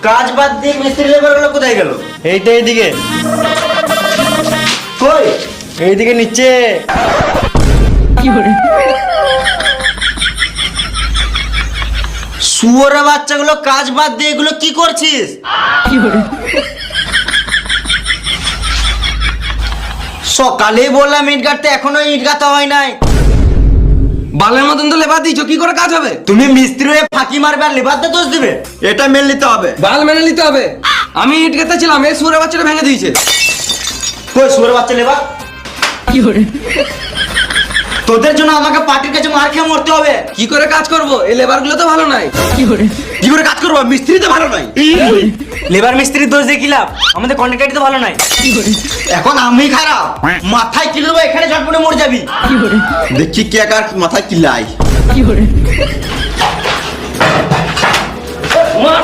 কাজ বাদ দিয়ে মিস্ত্রি লেবার গুলো কোথায় গেল? এইটা এইদিকে, কই? এইদিকে নিচে। শুয়োরের বাচ্চাগুলো কাজ বাদ দিয়ে এগুলো কি করছিস? সকালেই বললাম ইট গাঁথতে, এখনো ইট গাঁথা হয় নাই। বালের মতন তো লেবার দিয়েছো, কি করে কাজ হবে? তুমি মিস্ত্রি হয়ে ফাঁকি মারবে আর লেবারদের দোষ দিবে? এটা মেনে নিতে হবে। বাল মেনে নিতে হবে। আমি ইট গেঁথেছিলাম, এই সুরের বাচ্চাটা ভেঙে দিয়েছে। কই শুয়োরের বাচ্চা লেবার? তোদের জন্য আমাকে পার্টির কাছে মার খেয়ে মরতে হবে। কি করে কাজ করব? এই লেবার গুলো তো ভালো নাই। কি করে কাজ করবো? মিস্ত্রি তো ভালো নাই। লেবার মিস্ত্রির দোষ দিয়ে কি লাভ? আমাদের কন্ট্রাক্টরই তো ভালো নাই। এখন আমি খারাপ, মাথায় কি দেবো? এখানে ঝটপটে মরে যাবি। দেখি কে কার মাথায় কি লাই। মার